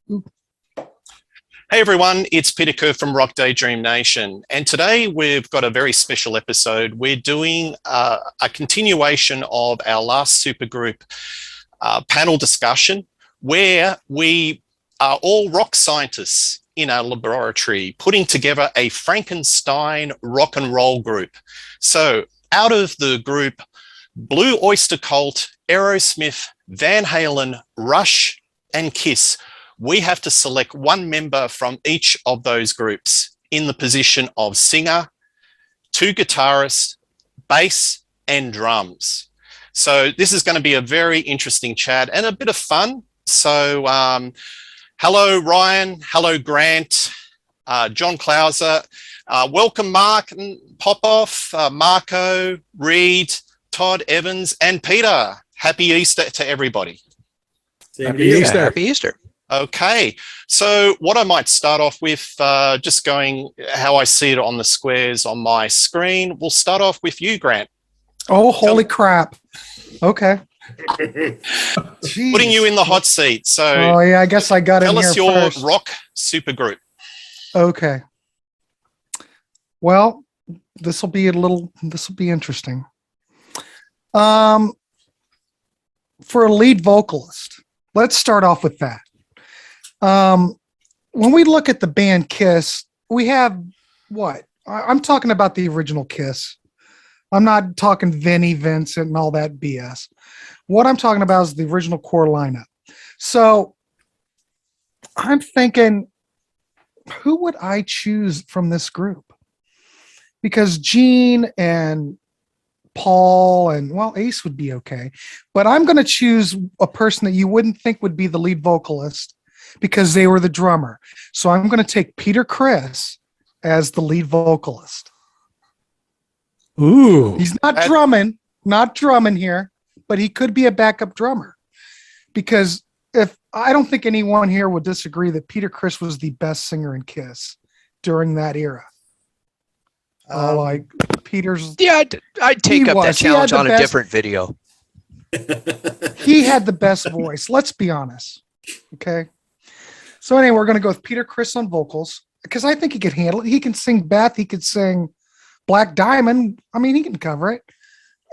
Hey everyone, it's Peter Kerr from Rock Daydream Nation, and today we've got a very special episode. We're doing a continuation of our last Supergroup panel discussion, where we are all rock scientists in our laboratory putting together a Frankenstein rock and roll group. So out of the group Blue Oyster Cult, Aerosmith, Van Halen, Rush, and Kiss, we have to select one member from each of those groups in the position of singer, two guitarists, bass, and drums. So this is going to be a very interesting chat and a bit of fun. So hello, Ryan. Hello, Grant. John Clauser. Welcome, Mark and Popoff, Marco, Reed, Todd, Evans, and Peter. Happy Easter to everybody. Happy Easter. Happy Easter. Okay, so what I might start off with, just going how I see it on the squares on my screen. We'll start off with you, Grant. Oh, holy crap. Okay. Putting you in the hot seat. So, oh, yeah, I guess I got in here tell us your first. rock supergroup. Okay. Well, this will be interesting. For a lead vocalist, let's start off with that. When we look at the band Kiss, we have what? I'm talking about the original Kiss. I'm not talking Vinnie, Vincent, and all that BS. What I'm talking about is the original core lineup. So I'm thinking, who would I choose from this group? Because Gene and Paul and, well, Ace would be okay. But I'm going to choose a person that you wouldn't think would be the lead vocalist because they were the drummer. So I'm going to take Peter Criss as the lead vocalist. Ooh. He's not drumming here, but he could be a backup drummer. Because if I don't think anyone here would disagree that Peter Criss was the best singer in Kiss during that era. Peter's. Yeah, I'd take up that challenge on a different video. He had the best voice. Let's be honest. Okay. So anyway, we're going to go with Peter Criss on vocals because I think he could handle it. He can sing Beth. He could sing Black Diamond. I mean, he can cover it.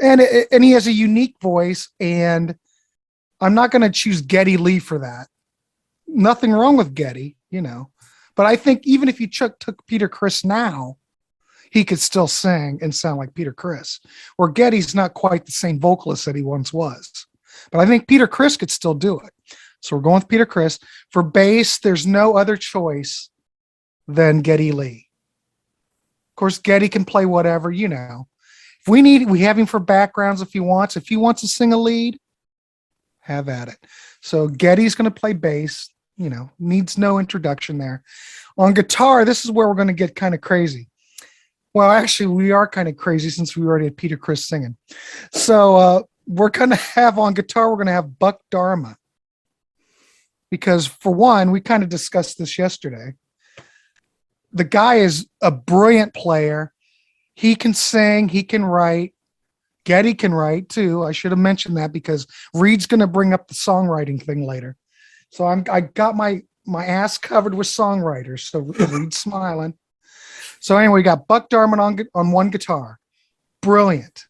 And he has a unique voice. And I'm not going to choose Geddy Lee for that. Nothing wrong with Geddy, But I think even if you took Peter Criss now, he could still sing and sound like Peter Criss. Or Geddy's not quite the same vocalist that he once was. But I think Peter Criss could still do it. So we're going with Peter Criss. For bass, there's no other choice than Geddy Lee. Of course, Geddy can play whatever, If we have him for backgrounds if he wants. If he wants to sing a lead, have at it. So Geddy's going to play bass, needs no introduction there. On guitar, this is where we're going to get kind of crazy. Well, actually, we are kind of crazy since we already had Peter Criss singing. So we're going to have on guitar, we're going to have Buck Dharma. Because for one, we kind of discussed this yesterday. The guy is a brilliant player. He can sing, he can write. Geddy can write too. I should have mentioned that because Reed's going to bring up the songwriting thing later. So I got my ass covered with songwriters. So Reed's smiling. So anyway, we got Buck Dharma on one guitar. Brilliant.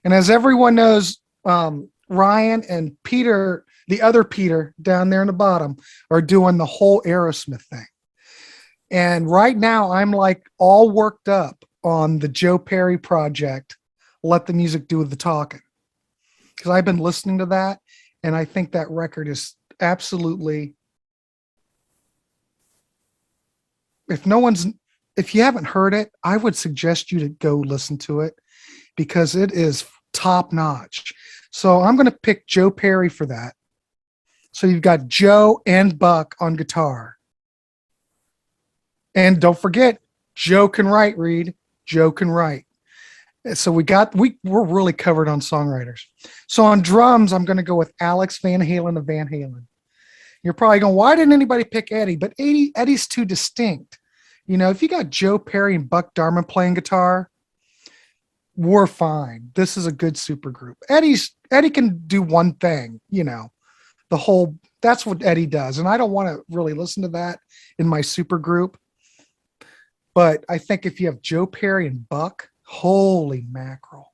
And as everyone knows, Ryan and Peter, the other Peter down there in the bottom, are doing the whole Aerosmith thing. And right now I'm like all worked up on the Joe Perry project, Let the Music Do the Talking. Because I've been listening to that, and I think that record is absolutely, if you haven't heard it, I would suggest you to go listen to it because it is top notch. So I'm going to pick Joe Perry for that. So you've got Joe and Buck on guitar. And don't forget, Joe can write, Reed. Joe can write. So we're really covered on songwriters. So on drums, I'm going to go with Alex Van Halen of Van Halen. You're probably going, why didn't anybody pick Eddie? But Eddie's too distinct. If you got Joe Perry and Buck Dharma playing guitar, we're fine. This is a good super group. Eddie can do one thing, the whole That's what Eddie does. And I don't want to really listen to that in my super group. But I think if you have Joe Perry and Buck, holy mackerel,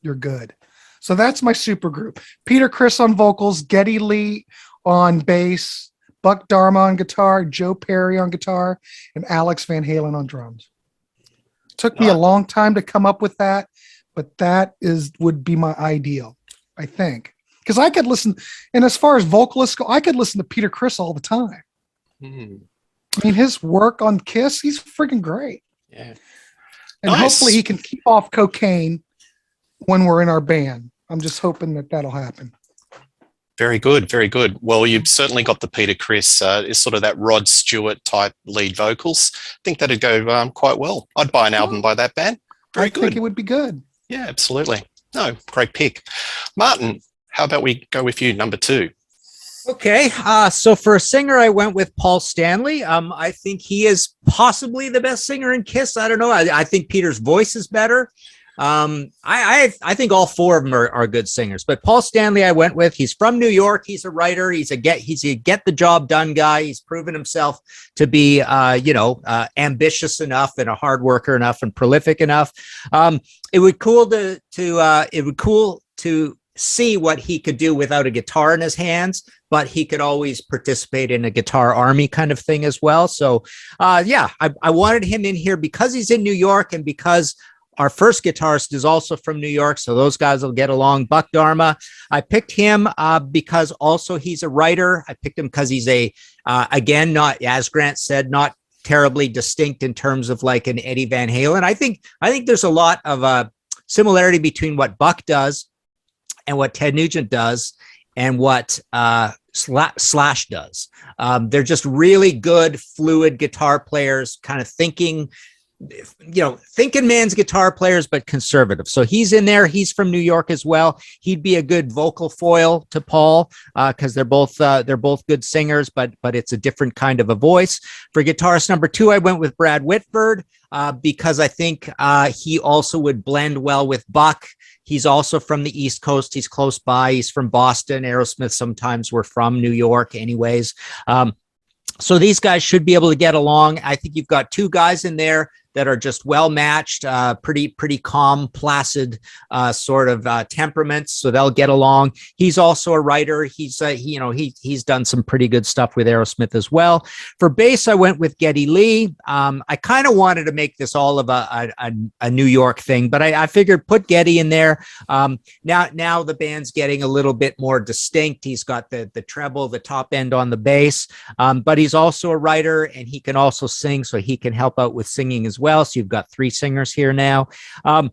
you're good. So that's my super group. Peter Criss on vocals, Geddy Lee on bass, Buck Dharma on guitar, Joe Perry on guitar, and Alex Van Halen on drums. Took me a long time to come up with that, but that would be my ideal, I think. Because I could listen, and as far as vocalists go, I could listen to Peter Criss all the time. I mean, his work on Kiss, he's freaking great. Yeah. And hopefully he can keep off cocaine when we're in our band. I'm just hoping that that'll happen. Very good, very good. Well, you've certainly got the Peter Criss, is sort of that Rod Stewart type lead vocals. I think that'd go quite well. I'd buy an album by that band. Very good. I think it would be good. Yeah, absolutely. No, great pick. Martin, how about we go with you, number 2? Okay, so for a singer, I went with Paul Stanley. I think he is possibly the best singer in Kiss. I don't know. I think Peter's voice is better. I think all 4 of them are good singers, but Paul Stanley I went with. He's from New York. He's a writer. He's a get the job done guy. He's proven himself to be ambitious enough and a hard worker enough and prolific enough. It would cool to see what he could do without a guitar in his hands, but he could always participate in a guitar army kind of thing as well. So I wanted him in here because he's in New York and because our first guitarist is also from New York, so those guys will get along. Buck Dharma, I picked him because also he's a writer. I picked him because he's again, not, as Grant said, not terribly distinct in terms of like an Eddie Van Halen. I think there's a lot of similarity between what Buck does and what Ted Nugent does and what Slash does. They're just really good, fluid guitar players, kind of thinking man's guitar players, but conservative. So he's in there. He's from New York as well. He'd be a good vocal foil to Paul because they're both good singers, but it's a different kind of a voice. For guitarist number 2, I went with Brad Whitford because I think he also would blend well with Buck. He's also from the East Coast. He's close by. He's from Boston. Aerosmith sometimes were from New York anyways. So these guys should be able to get along. I think you've got 2 guys in there that are just well matched, pretty calm, placid sort of temperaments, so they'll get along. He's also a writer. He's done some pretty good stuff with Aerosmith as well. For bass, I went with Geddy Lee. I kind of wanted to make this all of a New York thing, but I figured put Geddy in there. Now the band's getting a little bit more distinct. He's got the treble, the top end on the bass, but he's also a writer and he can also sing, so he can help out with singing as well. So you've got 3 singers here now. And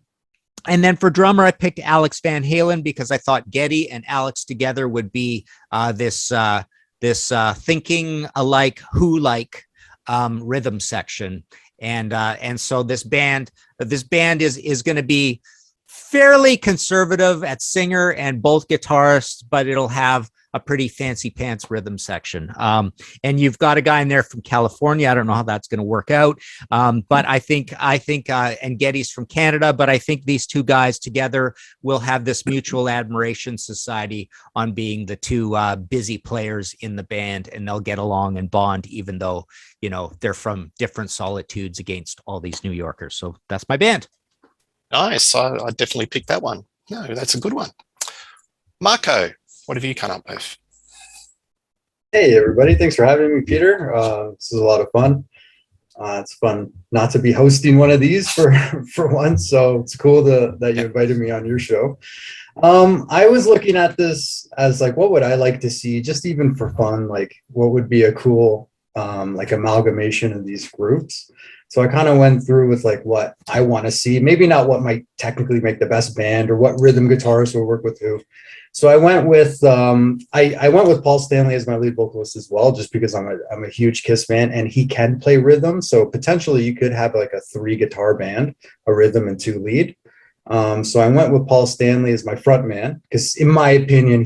then for drummer, I picked Alex Van Halen because I thought Geddy and Alex together would be this thinking alike, who-like rhythm section. And so this band is going to be fairly conservative at singer and both guitarists, but it'll have a pretty fancy pants rhythm section. And you've got a guy in there from California. I don't know how that's going to work out. But I think, and Geddy's from Canada, but I think these 2 guys together will have this mutual admiration society on being the 2 busy players in the band, and they'll get along and bond, even though, they're from different solitudes against all these New Yorkers. So that's my band. Nice. I definitely picked that one. No, that's a good one. Marco, what have you come up with? Hey, everybody. Thanks for having me, Peter. This is a lot of fun. It's fun not to be hosting one of these for once, so it's cool that you invited me on your show. I was looking at this as like, what would I like to see, just even for fun, like what would be a cool like amalgamation of these groups. So I kind of went through with like what I want to see, maybe not what might technically make the best band or what rhythm guitarist will work with who. So I went with I went with Paul Stanley as my lead vocalist as well, just because I'm a huge Kiss fan and he can play rhythm. So potentially you could have like a 3 guitar band, a rhythm and 2 lead. So I went with Paul Stanley as my front man because in my opinion,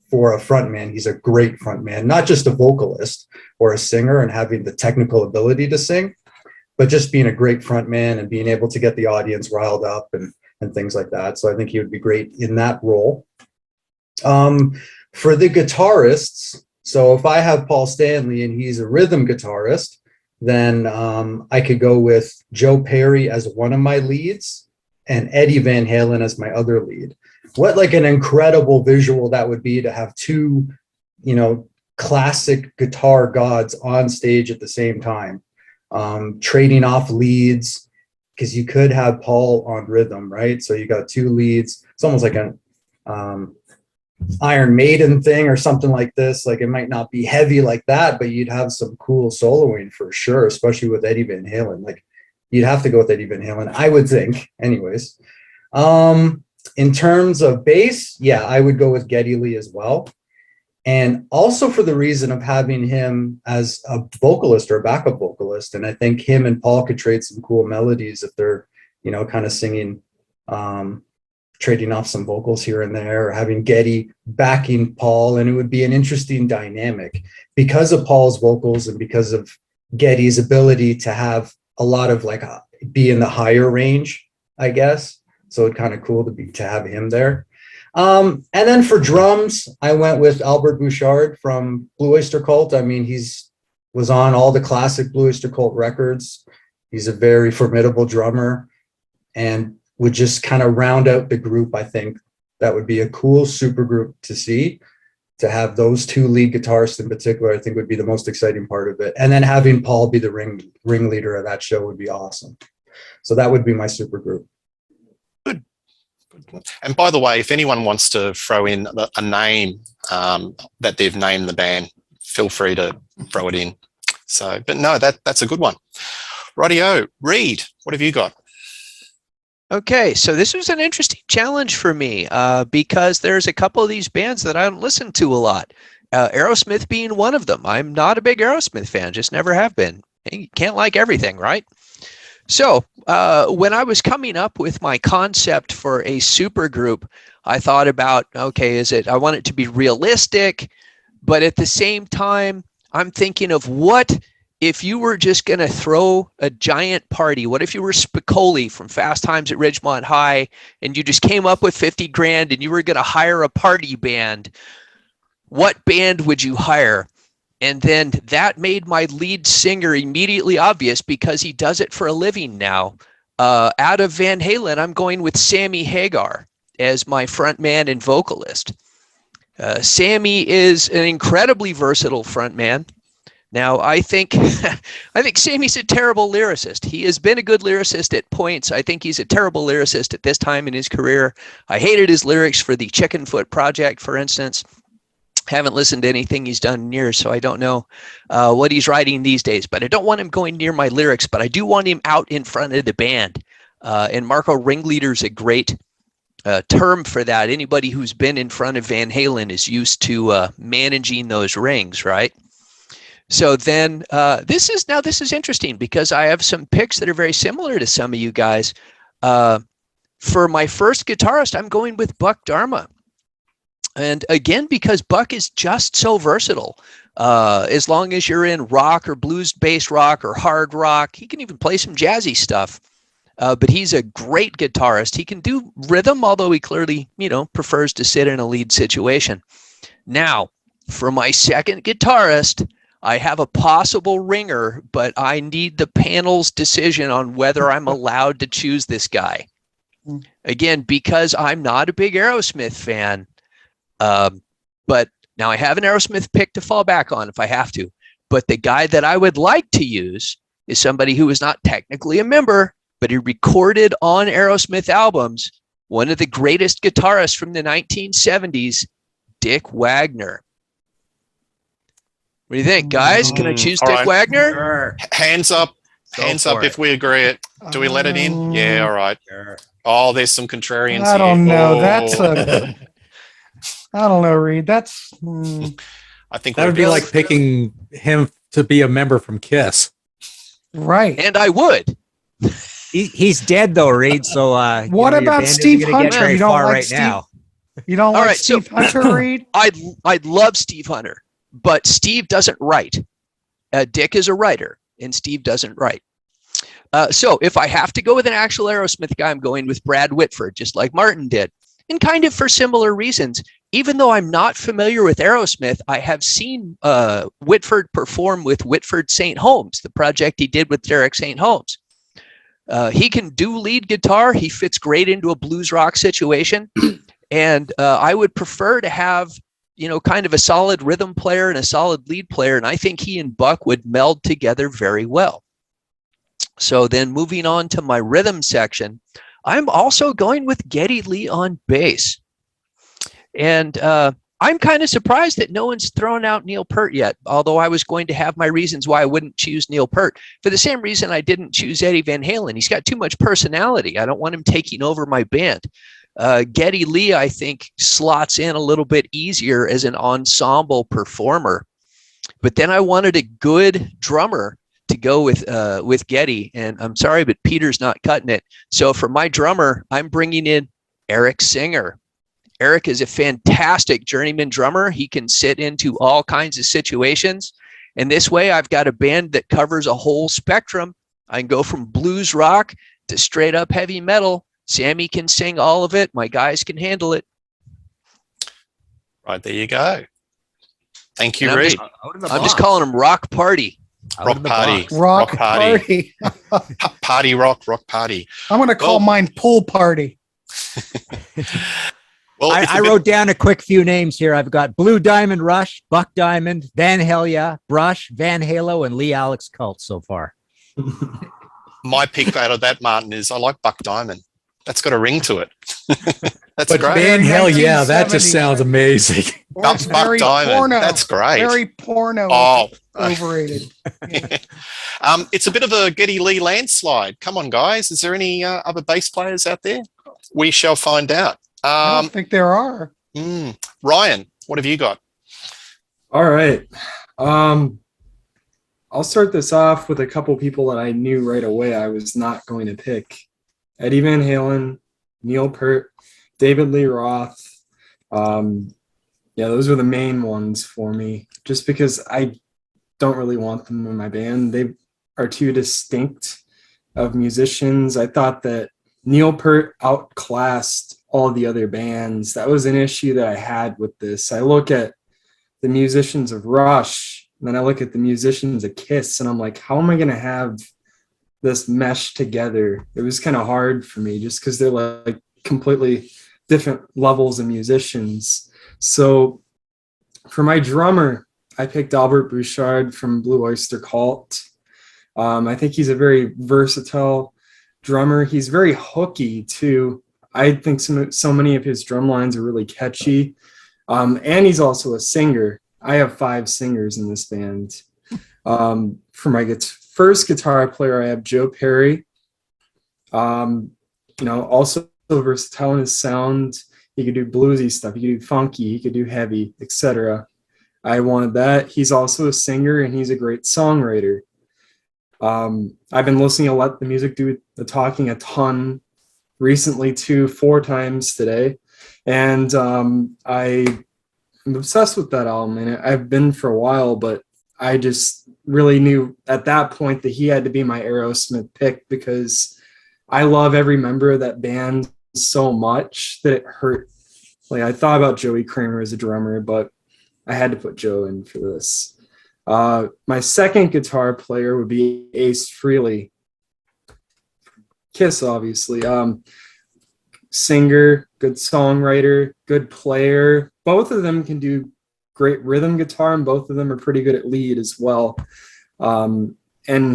for a front man, he's a great front man, not just a vocalist or a singer and having the technical ability to sing, but just being a great front man and being able to get the audience riled up and things like that. So I think he would be great in that role. For the guitarists, so if I have Paul Stanley and he's a rhythm guitarist, then I could go with Joe Perry as one of my leads and Eddie Van Halen as my other lead. What like an incredible visual that would be to have two, classic guitar gods on stage at the same time, trading off leads, because you could have Paul on rhythm, right? So you got two leads. It's almost like an Iron Maiden thing or something like this. Like it might not be heavy like that, but you'd have some cool soloing for sure, especially with Eddie Van Halen. Like you'd have to go with Eddie Van Halen, I would think. Anyways, in terms of bass, yeah, I would go with Geddy Lee as well. And also for the reason of having him as a vocalist or a backup vocalist. And I think him and Paul could trade some cool melodies if they're, kind of singing, trading off some vocals here and there, or having Geddy backing Paul. And it would be an interesting dynamic because of Paul's vocals and because of Geddy's ability to have a lot of be in the higher range, I guess. So it's kind of cool to have him there. And then for drums, I went with Albert Bouchard from Blue Oyster Cult. I mean, was on all the classic Blue Oyster Cult records. He's a very formidable drummer and would just kind of round out the group. I think that would be a cool super group to see. To have those two lead guitarists in particular, I think would be the most exciting part of it. And then having Paul be the ringleader of that show would be awesome. So that would be my super group. And by the way, if anyone wants to throw in a name that they've named the band, feel free to throw it in. So, but no, that's a good one. Rightio, Reed, what have you got? Okay, so this was an interesting challenge for me because there's a couple of these bands that I don't listen to a lot. Aerosmith being one of them. I'm not a big Aerosmith fan, just never have been. You can't like everything, right? So when I was coming up with my concept for a supergroup, I thought about, okay, I want it to be realistic, but at the same time, I'm thinking of what if you were just going to throw a giant party? What if you were Spicoli from Fast Times at Ridgemont High and you just came up with 50 grand and you were going to hire a party band? What band would you hire? And then that made my lead singer immediately obvious because he does it for a living now. Out of Van Halen, I'm going with Sammy Hagar as my front man and vocalist. Sammy is an incredibly versatile front man. Now, I think Sammy's a terrible lyricist. He has been a good lyricist at points. I think he's a terrible lyricist at this time in his career. I hated his lyrics for the Chicken Foot Project, for instance. Haven't listened to anything he's done in years, so I don't know what he's writing these days. But I don't want him going near my lyrics, but I do want him out in front of the band. And Marco Ringleader's a great term for that. Anybody who's been in front of Van Halen is used to managing those rings, right? So then this is interesting because I have some picks that are very similar to some of you guys. For my first guitarist, I'm going with Buck Dharma. And again, because Buck is just so versatile, as long as you're in rock or blues-based rock or hard rock, he can even play some jazzy stuff. But he's a great guitarist. He can do rhythm, although he clearly, prefers to sit in a lead situation. Now, for my second guitarist, I have a possible ringer, but I need the panel's decision on whether I'm allowed to choose this guy. Again, because I'm not a big Aerosmith fan. But now I have an Aerosmith pick to fall back on if I have to. But the guy that I would like to use is somebody who is not technically a member, but he recorded on Aerosmith albums, one of the greatest guitarists from the 1970s, Dick Wagner. What do you think, guys? Can I choose Dick Wagner? Sure. Hands up. Hands up if we agree it. Do we let it in? Yeah, all right. Sure. Oh, there's some contrarians I don't know. Oh. That's I don't know, Reed. I think that would be like picking him to be a member from Kiss. Right. And I would. He's dead though, Reed. So what about Steve Hunter? You don't like Steve? Now. You don't like Steve Hunter, Reed? I'd love Steve Hunter, but Steve doesn't write. Dick is a writer, and Steve doesn't write. So if I have to go with an actual Aerosmith guy, I'm going with Brad Whitford, just like Martin did. and kind of for similar reasons. Even though I'm not familiar with Aerosmith, I have seen Whitford perform with Whitford St. Holmes, the project he did with Derek St. Holmes. He can do lead guitar. He fits great into a blues rock situation. And I would prefer to have, kind of a solid rhythm player and a solid lead player. And I think he and Buck would meld together very well. So then moving on to my rhythm section, I'm also going with Geddy Lee on bass. And I'm kind of surprised that no one's thrown out Neil Peart yet, although I was going to have my reasons why I wouldn't choose Neil Peart. For the same reason I didn't choose Eddie Van Halen. He's got too much personality. I don't want him taking over my band. Geddy Lee, I think, slots in a little bit easier as an ensemble performer. But then I wanted a good drummer to go with Geddy. And I'm sorry, but Peter's not cutting it. So for my drummer, I'm bringing in Eric Singer. Eric is a fantastic journeyman drummer. He can sit into all kinds of situations. And this way, I've got a band that covers a whole spectrum. I can go from blues rock to straight up heavy metal. Sammy can sing all of it. My guys can handle it. Right, there you go. Thank you, Reed. I'm just calling them Rock Party. Rock Party. Rock party. Party rock party. I'm going to call mine Pool Party. Well, I wrote down a quick few names here. I've got Blue Diamond Rush, Buck Diamond, Van Halen, Brush, Van Halo, and Lee Alex Cult so far. My pick out of that, Martin, is I like Buck Diamond. That's got a ring to it. That's But great. Van Halen, yeah, that just 1970s. sounds amazing. Or it's Buck very Diamond. porno. That's great. Very porno. Oh. Overrated. Yeah. It's a bit of a Geddy Lee landslide. Come on, guys. Is there any other bass players out there? We shall find out. I don't think there are. Ryan, what have you got? All right. I'll start this off with a couple people that I knew right away I was not going to pick. Eddie Van Halen, Neil Peart, David Lee Roth. Yeah, those were the main ones for me, just because I don't really want them in my band. They are too distinct of musicians. I thought that Neil Peart outclassed all the other bands. That was an issue that I had with this. I look at the musicians of Rush, and then I look at the musicians of Kiss, and I'm like, how am I going to have this mesh together? It was kind of hard for me just because they're like completely different levels of musicians. So for my drummer, I picked Albert Bouchard from Blue Oyster Cult. I think he's a very versatile drummer. He's very hooky too. I think so many of his drum lines are really catchy. And he's also a singer. I have 5 singers in this band. For my first guitar player, I have Joe Perry. Also versatile in his sound. He could do bluesy stuff. He could do funky. He could do heavy, etc. I wanted that. He's also a singer, and he's a great songwriter. I've been listening to Let the Music Do the Talking a ton recently, 4 times today. And I'm obsessed with that album, and I've been for a while, but I just really knew at that point that he had to be my Aerosmith pick, because I love every member of that band so much that it hurt. Like, I thought about Joey Kramer as a drummer, but I had to put Joe in for this. My second guitar player would be Ace Frehley. Kiss, obviously. Singer, good songwriter, good player. Both of them can do great rhythm guitar, and both of them are pretty good at lead as well. And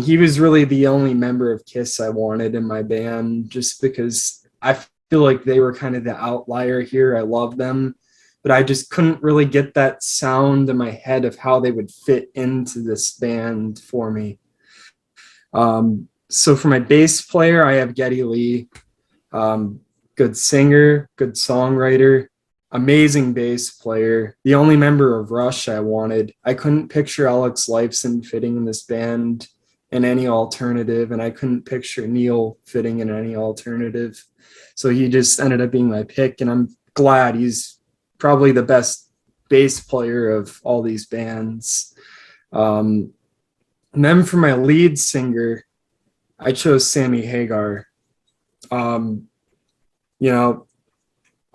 he was really the only member of Kiss I wanted in my band, just because I feel like they were kind of the outlier here. I love them, but I just couldn't really get that sound in my head of how they would fit into this band for me. So for my bass player, I have Geddy Lee. Good singer, good songwriter, amazing bass player. The only member of Rush I wanted. I couldn't picture Alex Lifeson fitting in this band in any alternative, and I couldn't picture Neil fitting in any alternative. So he just ended up being my pick, and I'm glad. He's probably the best bass player of all these bands. And then for my lead singer, I chose Sammy Hagar.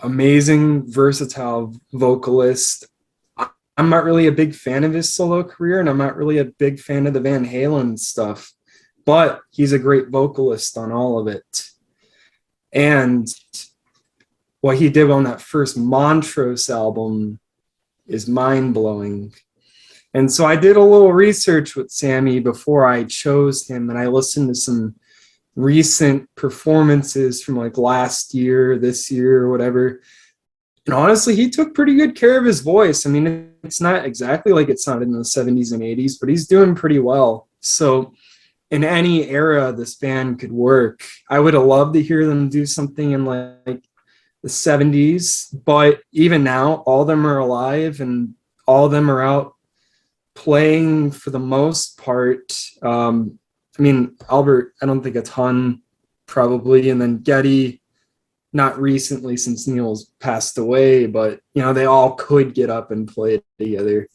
amazing, versatile vocalist. I'm not really a big fan of his solo career, and I'm not really a big fan of the Van Halen stuff, but he's a great vocalist on all of it. And what he did on that first Montrose album is mind-blowing. And so I did a little research with Sammy before I chose him, and I listened to some recent performances from like last year, this year, or whatever. And honestly, he took pretty good care of his voice. I mean, it's not exactly like it sounded in the 70s and 80s, but he's doing pretty well. So in any era this band could work. I would have loved to hear them do something in like the 70s, but even now, all of them are alive and all of them are out playing for the most part. I mean, Albert, I don't think a ton probably, and then Geddy, not recently since Neil's passed away, but they all could get up and play together.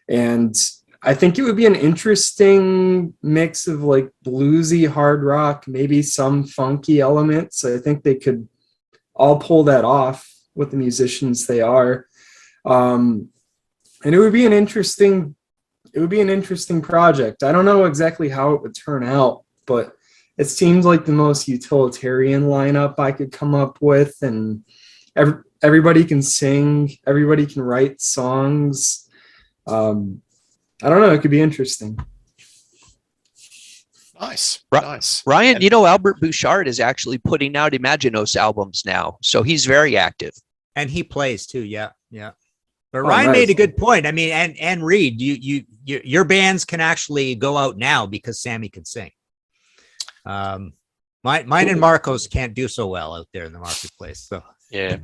And I think it would be an interesting mix of like bluesy hard rock, maybe some funky elements. I think they could all pull that off with the musicians they are. And it would be an interesting project. I don't know exactly how it would turn out, but it seems like the most utilitarian lineup I could come up with, and everybody can sing, everybody can write songs. I don't know. It could be interesting. Nice. Ryan, Albert Bouchard is actually putting out Imaginos albums now, so he's very active. And he plays too. Yeah. But Oh, Ryan nice. made a good point. I mean, and Reed, your bands can actually go out now because Sammy can sing. Mine and Marcos can't do so well out there in the marketplace. So Yeah.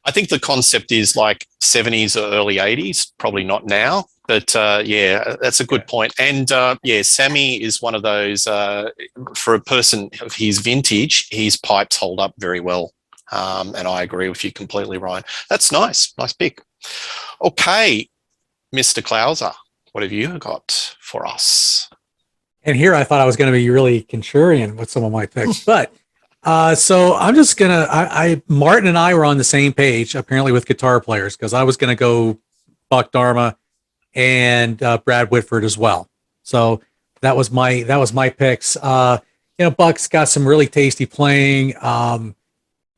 I think the concept is like 70s or early 80s, probably not now. But yeah, that's a good point. And yeah, Sammy is one of those, for a person of his vintage, his pipes hold up very well. And I agree with you completely, Ryan. That's nice. Nice pick. Okay, Mr. Klauser, what have you got for us? And here I thought I was going to be really contrarian with some of my picks, but so I'm just gonna. Martin and I were on the same page apparently with guitar players because I was going to go Buck Dharma and Brad Whitford as well. So that was my picks. Buck's got some really tasty playing.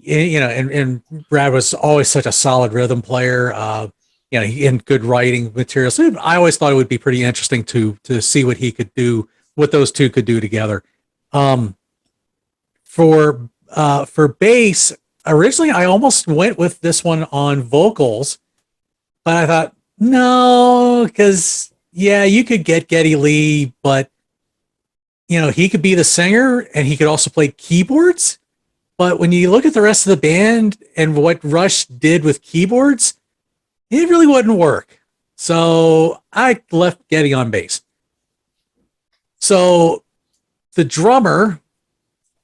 And Brad was always such a solid rhythm player. And good writing material. So I always thought it would be pretty interesting to see what he could do, what those two could do together. For bass, originally I almost went with this one on vocals, but I thought no, because you could get Geddy Lee, but he could be the singer and he could also play keyboards. But when you look at the rest of the band and what Rush did with keyboards, it really wouldn't work. So I left Geddy on bass. So the drummer,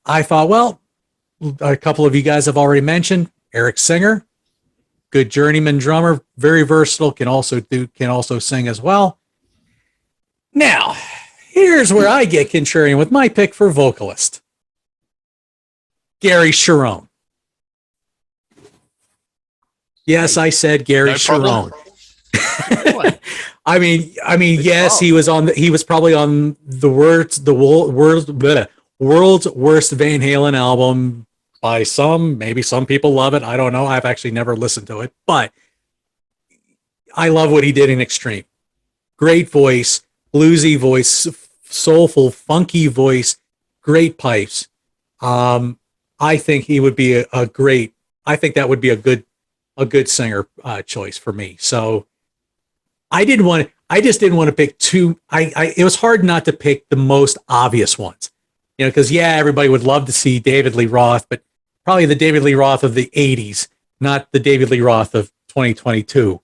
I thought, well, a couple of you guys have already mentioned Eric Singer, good journeyman drummer, very versatile, can also sing as well. Now, here's where I get contrarian with my pick for vocalist. Gary Cherone. Yes, I said Gary Cherone. I mean, yes, he was probably on the world's worst Van Halen album by some. Maybe some people love it. I don't know. I've actually never listened to it, but I love what he did in Extreme. Great voice, bluesy voice, soulful, funky voice, great pipes. I think he would be I think that would be a good singer choice for me. So I just didn't want to pick two. It was hard not to pick the most obvious ones, because everybody would love to see David Lee Roth, but probably the David Lee Roth of the 80s, not the David Lee Roth of 2022.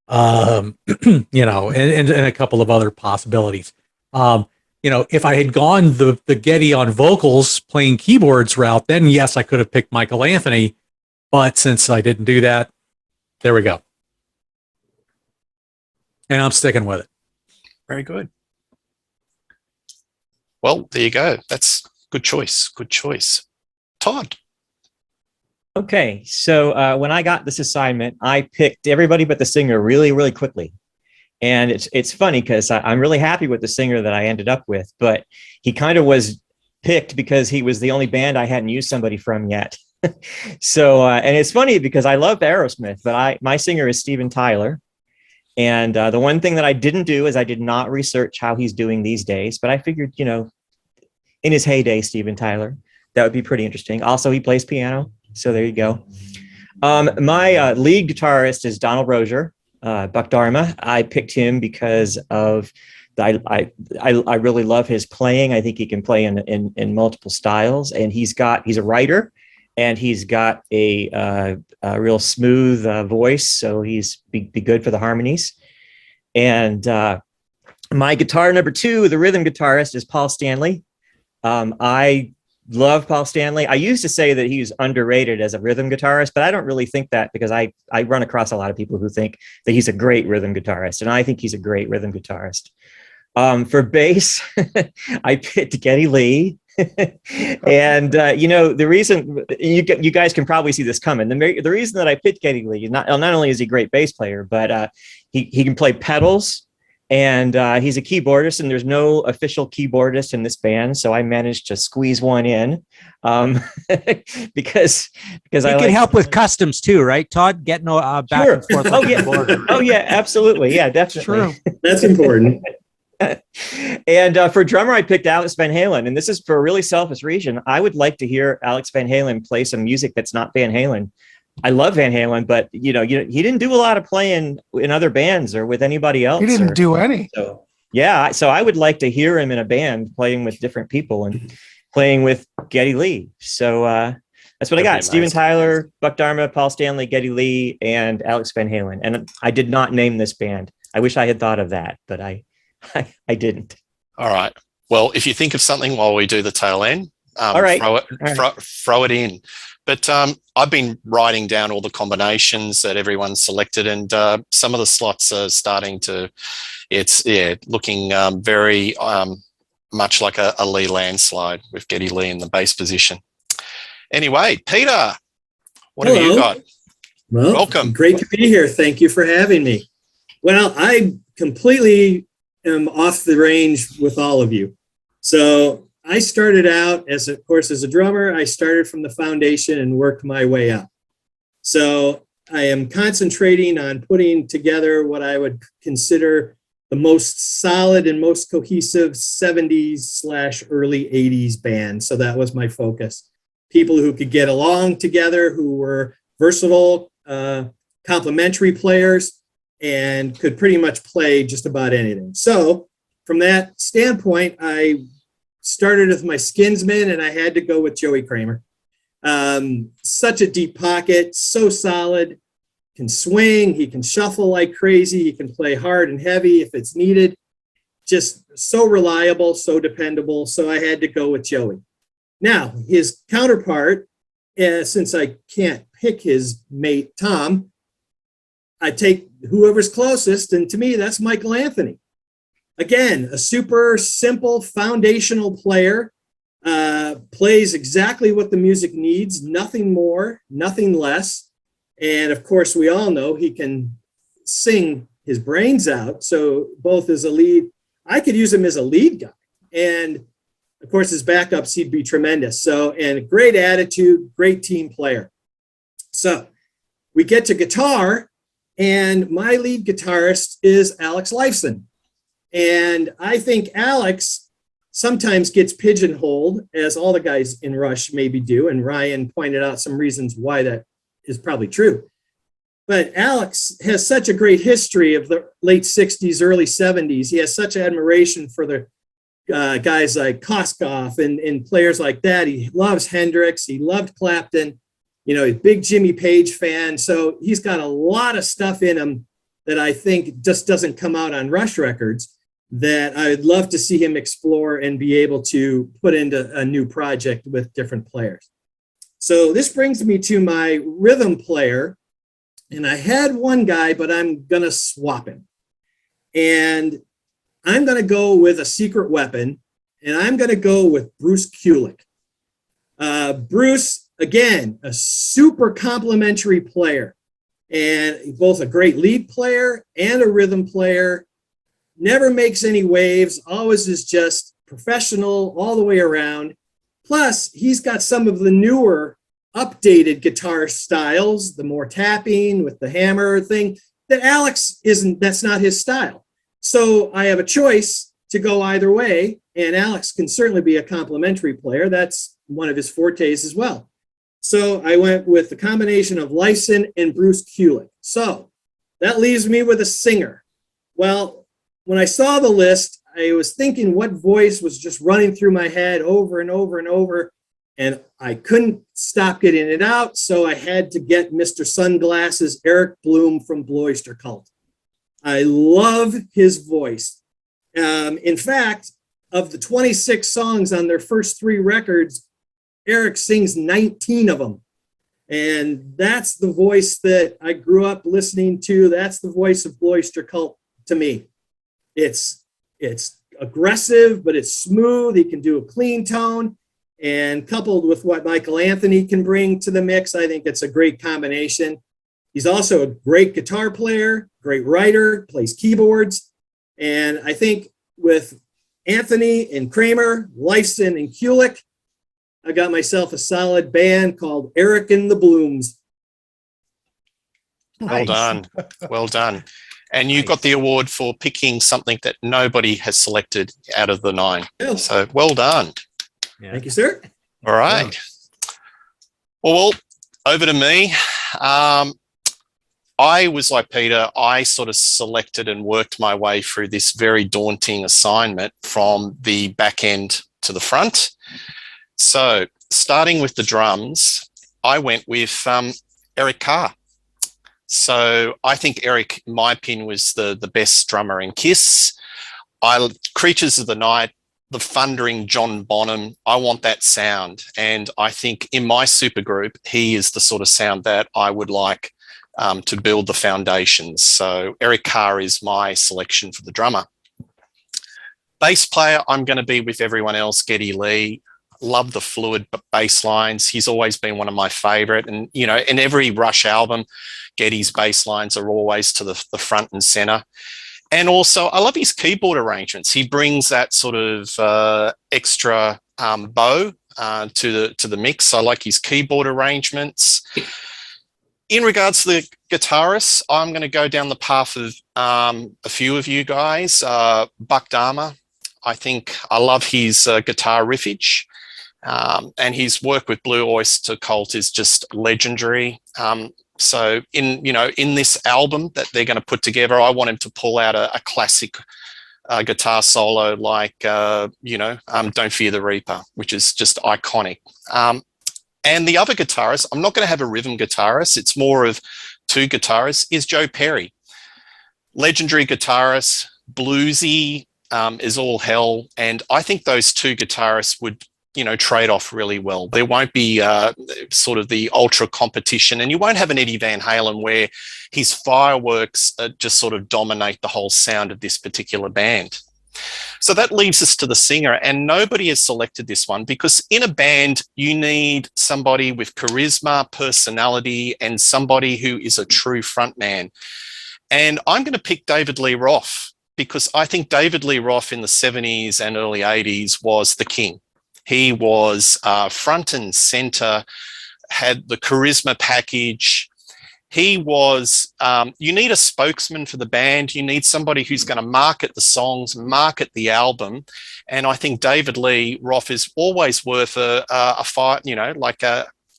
And a couple of other possibilities. If I had gone the Geddy on vocals playing keyboards route, then yes, I could have picked Michael Anthony. But since I didn't do that, there we go. And I'm sticking with it. Very good. Well, there you go. That's good choice. Good choice. Todd. Okay, so when I got this assignment, I picked everybody but the singer really, really quickly. And it's funny because I'm really happy with the singer that I ended up with, but he kind of was picked because he was the only band I hadn't used somebody from yet. So and it's funny because I love Aerosmith, but my singer is Steven Tyler. And the one thing that I didn't do is I did not research how he's doing these days, but I figured, in his heyday, Steven Tyler, that would be pretty interesting. Also, he plays piano. So there you go. My lead guitarist is Donald Rozier, Buck Dharma. I picked him because of I really love his playing. I think he can play in multiple styles, and he's a writer, and he's got a real smooth voice. So he's be good for the harmonies. And my guitar number 2, the rhythm guitarist, is Paul Stanley. I love Paul Stanley. I used to say that he's underrated as a rhythm guitarist, but I don't really think that because I run across a lot of people who think that he's a great rhythm guitarist, and I think he's a great rhythm guitarist. For bass, I picked Geddy Lee. And the reason you guys can probably see this coming. The reason that I picked Geddy Lee, not only is he a great bass player, but he can play pedals. And he's a keyboardist, and there's no official keyboardist in this band, so I managed to squeeze one in because he can help with customs too, right, Todd? Getting back sure. and forth. Oh yeah, absolutely, yeah, definitely. True. That's important. And for drummer, I picked Alex Van Halen, and this is for a really selfish reason. I would like to hear Alex Van Halen play some music that's not Van Halen. I love Van Halen, but he didn't do a lot of playing in other bands or with anybody else. He didn't do any. So yeah, so I would like to hear him in a band playing with different people and playing with Geddy Lee. So that's what I got. Steven Tyler, Buck Dharma, Paul Stanley, Geddy Lee, and Alex Van Halen. And I did not name this band. I wish I had thought of that, but I didn't. All right. Well, if you think of something while we do the tail end, all right. Throw it in. But I've been writing down all the combinations that everyone's selected, and some of the slots are starting to, looking very much like a Lee landslide with Geddy Lee in the bass position. Anyway, Peter, what have you got? Well, welcome. Great to be here. Thank you for having me. Well, I completely am off the range with all of you. So I started out as a drummer. I started from the foundation and worked my way up. So I am concentrating on putting together what I would consider the most solid and most cohesive 70s/early 80s band. So that was my focus. People who could get along together, who were versatile, complementary players, and could pretty much play just about anything. So from that standpoint, I started with my Skinsman, and I had to go with Joey Kramer. Such a deep pocket, so solid, can swing, he can shuffle like crazy, he can play hard and heavy if it's needed. Just so reliable, so dependable, so I had to go with Joey. Now, his counterpart, since I can't pick his mate, Tom, I take whoever's closest, and to me, that's Michael Anthony. Again, a super simple foundational player, plays exactly what the music needs, nothing more, nothing less. And of course, we all know he can sing his brains out. So both as a lead, I could use him as a lead guy. And of course, his backups, he'd be tremendous. So, and great attitude, great team player. So we get to guitar, and my lead guitarist is Alex Lifeson. And I think Alex sometimes gets pigeonholed, as all the guys in Rush maybe do. And Ryan pointed out some reasons why that is probably true. But Alex has such a great history of the late 60s, early 70s. He has such admiration for the guys like Koskoff and players like that. He loves Hendrix. He loved Clapton. He's a big Jimmy Page fan. So he's got a lot of stuff in him that I think just doesn't come out on Rush records, that I'd love to see him explore and be able to put into a new project with different players. So this brings me to my rhythm player. And I had one guy, but I'm going to swap him. And I'm going to go with a secret weapon, and I'm going to go with Bruce Kulick. Bruce again, a super complimentary player, and both a great lead player and a rhythm player. Never makes any waves, always is just professional all the way around. Plus, he's got some of the newer, updated guitar styles, the more tapping with the hammer thing that Alex isn't, that's not his style. So I have a choice to go either way, and Alex can certainly be a complimentary player. That's one of his fortes as well. So I went with the combination of Lyson and Bruce Kulick. So that leaves me with a singer. Well, when I saw the list, I was thinking what voice was just running through my head over and over and over, and I couldn't stop getting it out, so I had to get Mr. Sunglasses, Eric Bloom from Blue Oyster Cult. I love his voice. In fact, of the 26 songs on their first 3 records, Eric sings 19 of them. And that's the voice that I grew up listening to. That's the voice of Blue Oyster Cult to me. It's aggressive, but it's smooth. He can do a clean tone. And coupled with what Michael Anthony can bring to the mix, I think it's a great combination. He's also a great guitar player, great writer, plays keyboards. And I think with Anthony and Kramer, Lyson and Kulick, I got myself a solid band called Eric and the Blooms. Well done. Well done. And you got the award for picking something that nobody has selected out of the 9. So well done. Yeah. Thank you, sir. All right. Yeah. Well, over to me. I was like Peter. I sort of selected and worked my way through this very daunting assignment from the back end to the front. So starting with the drums, I went with Eric Carr. So I think Eric, in my opinion, was the best drummer in Kiss. Creatures of the Night, the thundering John Bonham, I want that sound. And I think in my supergroup, he is the sort of sound that I would like to build the foundations. So Eric Carr is my selection for the drummer. Bass player, I'm going to be with everyone else, Geddy Lee. Love the fluid bass lines. He's always been one of my favorite. And, you know, in every Rush album, Geddy's bass lines are always to the front and center. And also, I love his keyboard arrangements. He brings that sort of extra bow to the mix. I like his keyboard arrangements. In regards to the guitarists, I'm going to go down the path of a few of you guys. Buck Dahmer. I think I love his guitar riffage. And his work with Blue Oyster Cult is just legendary. So in this album that they're going to put together, I want him to pull out a classic guitar solo like, Don't Fear the Reaper, which is just iconic. And the other guitarist, I'm not going to have a rhythm guitarist. It's more of 2 guitarists, is Joe Perry. Legendary guitarist, bluesy, is all hell. And I think those 2 guitarists would, trade off really well. There won't be sort of the ultra competition, and you won't have an Eddie Van Halen where his fireworks just sort of dominate the whole sound of this particular band. So that leaves us to the singer, and nobody has selected this one because in a band, you need somebody with charisma, personality, and somebody who is a true frontman. And I'm going to pick David Lee Roth because I think David Lee Roth in the 70s and early 80s was the king. He was front and center, had the charisma package. He was, you need a spokesman for the band. You need somebody who's going to market the songs, market the album. And I think David Lee Roth is always worth a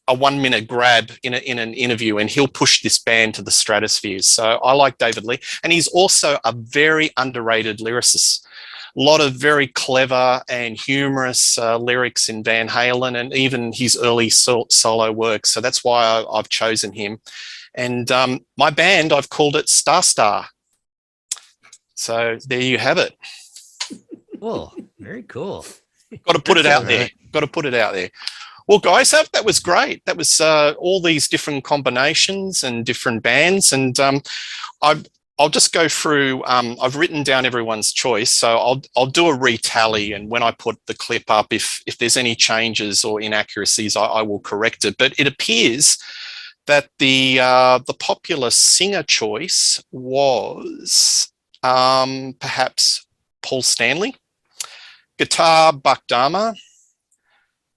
1-minute grab in an interview, and he'll push this band to the stratosphere. So I like David Lee. And he's also a very underrated lyricist. A lot of very clever and humorous lyrics in Van Halen and even his early solo work. So that's why I've chosen him. And my band, I've called it Star Star. So there you have it. Cool. Very cool. Got to put it out there. Got to put it out there. Well, guys, that was great. That was all these different combinations and different bands. And I'll just go through. I've written down everyone's choice, so I'll do a retally, and when I put the clip up, if there's any changes or inaccuracies, I will correct it. But it appears that the popular singer choice was perhaps Paul Stanley, guitar Buck Dahmer,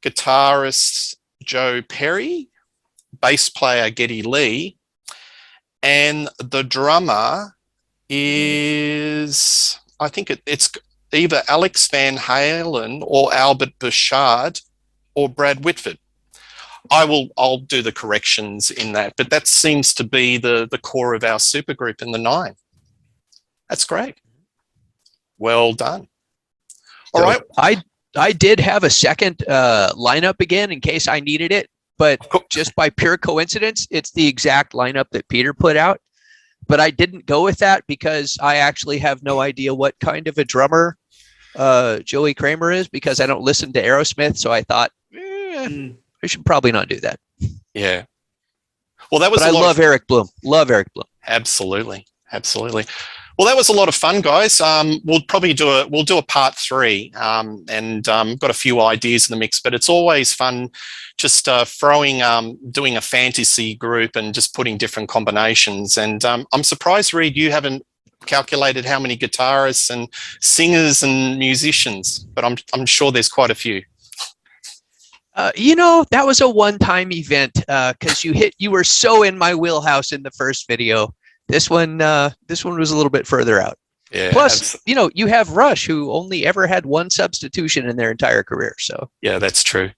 guitarist Joe Perry, bass player Geddy Lee, and the drummer is, I think it's either Alex Van Halen or Albert Bouchard or Brad Whitford. I'll do the corrections in that, but that seems to be the core of our supergroup in the 9. That's great. Well done. All right. I did have a second lineup again in case I needed it, but just by pure coincidence, it's the exact lineup that Peter put out. But I didn't go with that because I actually have no idea what kind of a drummer Joey Kramer is, because I don't listen to Aerosmith. So I thought I should probably not do that. Yeah. Well, that was. But I love Eric Bloom. Love Eric Bloom. Absolutely. Well, that was a lot of fun, guys. We'll probably do a part 3, and got a few ideas in the mix. But it's always fun just doing a fantasy group and just putting different combinations. And I'm surprised, Reed, you haven't calculated how many guitarists and singers and musicians, but I'm sure there's quite a few. That was a one-time event because you were so in my wheelhouse in the first video. This one was a little bit further out. Yeah. Plus, you have Rush, who only ever had one substitution in their entire career. So yeah, that's true.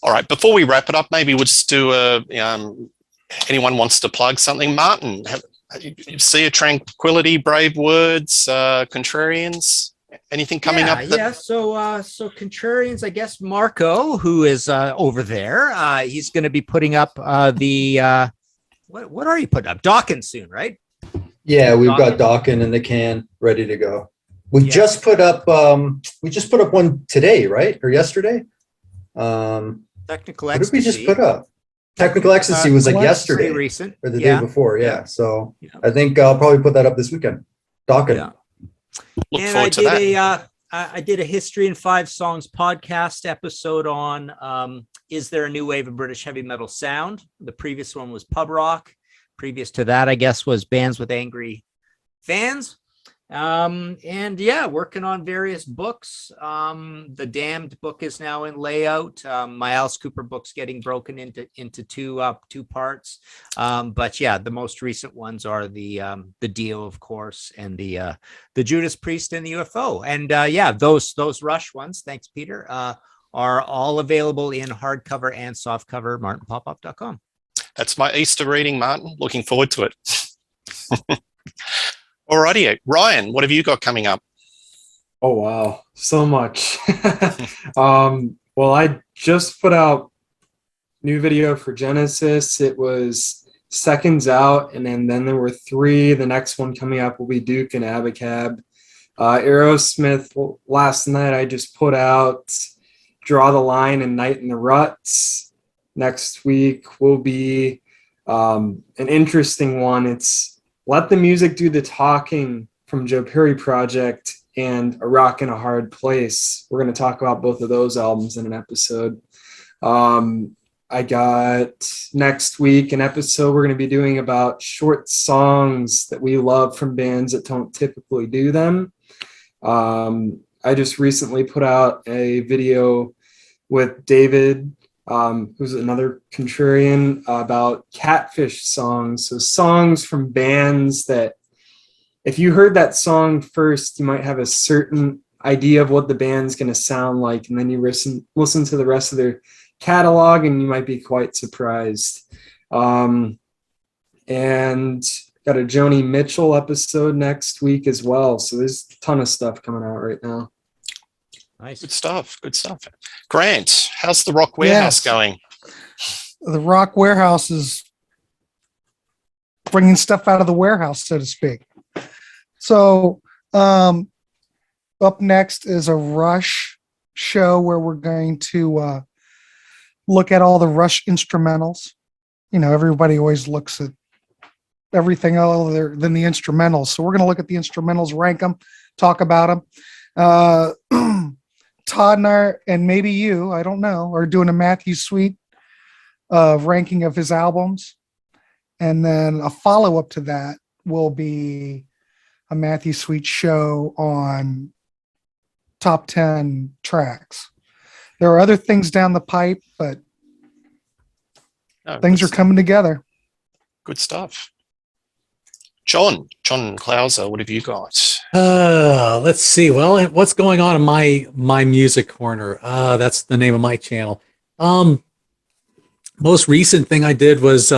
All right. Before we wrap it up, maybe we'll just do anyone wants to plug something. Martin, Sea of Tranquility, Brave Words, Contrarians. Anything coming up? So Contrarians, I guess Marco, who is over there, he's going to be putting up what are you putting up? Dawkins soon, right? Yeah, we've got Dawkins in the can ready to go. We just put up one today, right? Or yesterday? Technical Ecstasy. What did we just put up? Technical Ecstasy was like yesterday recent. or the day before. Yeah. So I think I'll probably put that up this weekend. Dawkins. Yeah. Look forward to that. I did a History in 5 Songs podcast episode on Is There a New Wave of British Heavy Metal Sound? The previous one was pub rock. Previous to that, I guess, was bands with angry fans. Working on various books. The Damned book is now in layout. My Alice Cooper book's getting broken into two parts. The most recent ones are the Dio, of course, and the Judas Priest and the UFO. And those Rush ones, thanks, Peter, are all available in hardcover and softcover, martinpopoff.com. That's my Easter reading, Martin. Looking forward to it. Alrighty, Ryan, what have you got coming up? Oh, wow. So much. Well, I just put out new video for Genesis. It was Seconds Out, and then there were 3. The next one coming up will be Duke and Abacab. Aerosmith, last night I just put out Draw the Line and Night in the Ruts. Next week will be an interesting one. It's Let the Music Do the Talking from Joe Perry Project and A Rock in a Hard Place. We're going to talk about both of those albums in an episode. I got next week an episode we're going to be doing about short songs that we love from bands that don't typically do them. I just recently put out a video with David, who's another Contrarian, about Catfish songs. So songs from bands that if you heard that song first, you might have a certain idea of what the band's going to sound like. And then you listen to the rest of their catalog and you might be quite surprised. And got a Joni Mitchell episode next week as well. So there's a ton of stuff coming out right now. Nice. Good stuff. Grant, how's the Rock Warehouse going? The Rock Warehouse is bringing stuff out of the warehouse, so to speak. So up next is a Rush show where we're going to look at all the Rush instrumentals. Everybody always looks at everything other than the instrumentals. So we're going to look at the instrumentals, rank them, talk about them. Todd and I, and maybe you, I don't know, are doing a Matthew Sweet ranking of his albums. And then a follow-up to that will be a Matthew Sweet show on top 10 tracks. There are other things down the pipe, but things are coming together. Good stuff. John Clauser, what have you got? Let's see. Well, what's going on in my music corner? That's the name of my channel. Most recent thing I did was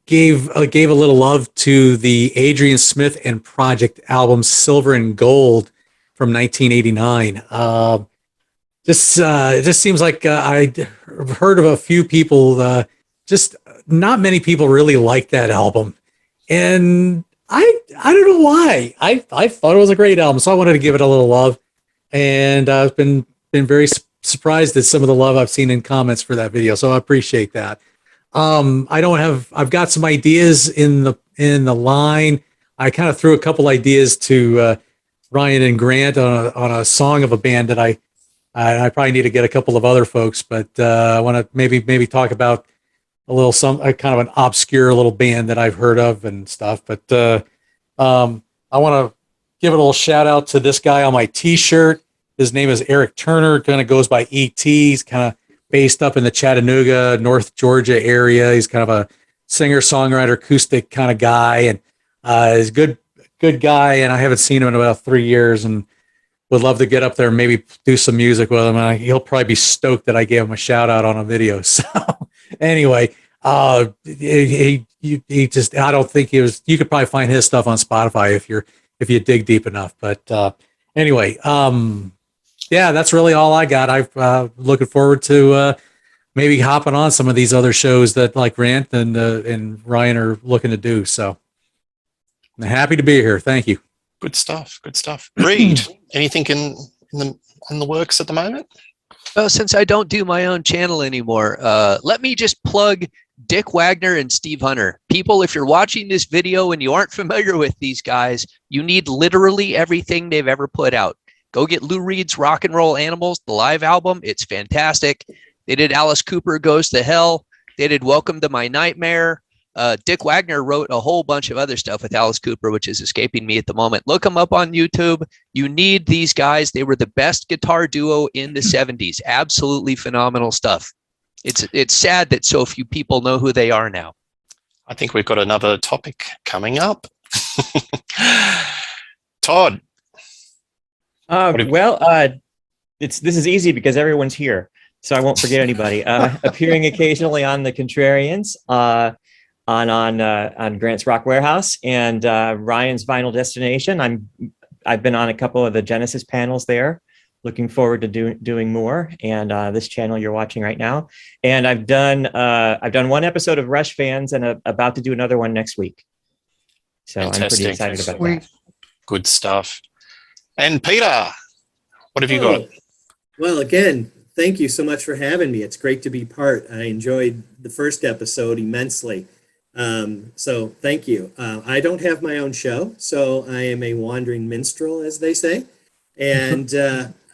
gave a little love to the Adrian Smith and Project album Silver and Gold from 1989. It just seems like I've heard of a few people. Just not many people really like that album, and I don't know why. I thought it was a great album, so I wanted to give it a little love, and I've been very surprised at some of the love I've seen in comments for that video. So I appreciate that. I've got some ideas in the line. I kind of threw a couple ideas to Ryan and Grant on a song of a band that I probably need to get a couple of other folks, but I want to maybe talk about a little kind of an obscure little band that I've heard of and stuff. But I want to give a little shout out to this guy on my T-shirt. His name is Eric Turner. Kind of goes by ET. He's kind of based up in the Chattanooga, North Georgia area. He's kind of a singer-songwriter, acoustic kind of guy, and he's a good guy. And I haven't seen him in about 3 years, and would love to get up there and maybe do some music with him. And he'll probably be stoked that I gave him a shout out on a video. So anyway, he just, I don't think he was. You could probably find his stuff on Spotify if you dig deep enough. But anyway, yeah, that's really all I got. I'm looking forward to maybe hopping on some of these other shows that like Grant and Ryan are looking to do. So I'm happy to be here. Thank you. Good stuff. Reed, anything in the works at the moment? Well, since I don't do my own channel anymore, let me just plug Dick Wagner and Steve Hunter. People, if you're watching this video and you aren't familiar with these guys, you need literally everything they've ever put out. Go get Lou Reed's Rock and Roll Animals, the live album. It's fantastic. They did Alice Cooper Goes to Hell. They did Welcome to My Nightmare. Dick Wagner wrote a whole bunch of other stuff with Alice Cooper, which is escaping me at the moment. Look them up on YouTube. You need these guys. They were the best guitar duo in the 70s. Absolutely phenomenal stuff. It's sad that so few people know who they are now. I think we've got another topic coming up. Todd. This is easy because everyone's here, so I won't forget anybody. Appearing occasionally on the Contrarians, on Grant's Rock Warehouse, and Ryan's Vinyl Destination. I've been on a couple of the Genesis panels there. Looking forward to doing more, and this channel you're watching right now. And I've done one episode of Rush Fans, and about to do another one next week. So fantastic. I'm pretty excited about that. Good stuff. And Peter, what have you got? Well, again, thank you so much for having me. It's great to be part. I enjoyed the first episode immensely. So thank you. I don't have my own show, so I am a wandering minstrel, as they say. And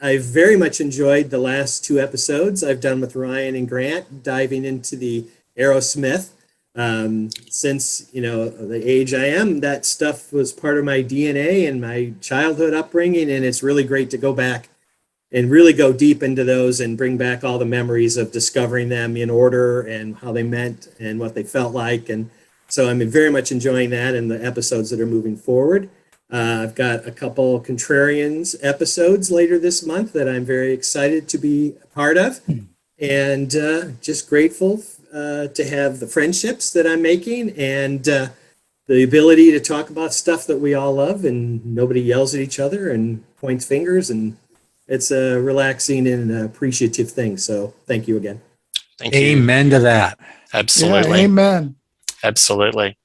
I've very much enjoyed the last 2 episodes I've done with Ryan and Grant, diving into the Aerosmith. Since, the age I am, that stuff was part of my DNA and my childhood upbringing, and it's really great to go back and really go deep into those and bring back all the memories of discovering them in order and how they meant and what they felt like. And so I'm very much enjoying that and the episodes that are moving forward. I've got a couple Contrarians episodes later this month that I'm very excited to be a part of, and just grateful to have the friendships that I'm making and the ability to talk about stuff that we all love and nobody yells at each other and points fingers, and it's a relaxing and appreciative thing. So thank you again. Thank you. Amen to that. Absolutely. Yeah, amen. Absolutely.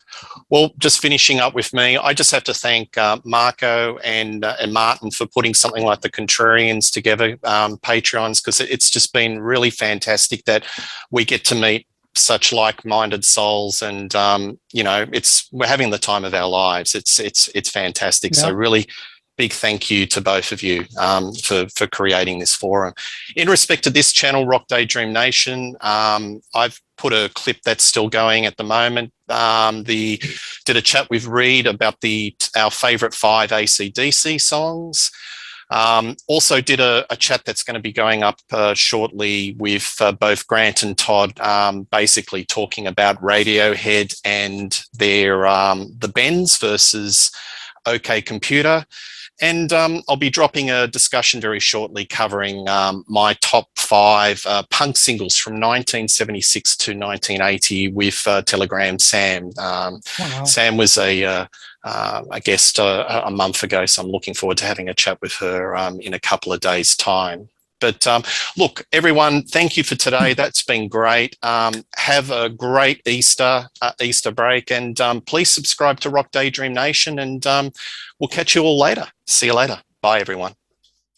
Well, just finishing up with me, I just have to thank Marco and Martin for putting something like the Contrarians together, Patreons, because it's just been really fantastic that we get to meet such like-minded souls, and we're having the time of our lives. It's fantastic. Yeah. So really big thank you to both of you for creating this forum. In respect to this channel, Rock Daydream Nation, I've put a clip that's still going at the moment. Did a chat with Reed about our favourite 5 AC/DC songs. Also did a chat that's going to be going up shortly with both Grant and Todd, basically talking about Radiohead and their the Bends versus OK Computer. And I'll be dropping a discussion very shortly covering my top 5 punk singles from 1976 to 1980 with Telegram Sam. Wow. Sam was a guest a month ago, so I'm looking forward to having a chat with her in a couple of days' time. But look, everyone, thank you for today. That's been great. Have a great Easter break, and please subscribe to Rock Daydream Nation, and we'll catch you all later. See you later. Bye, everyone.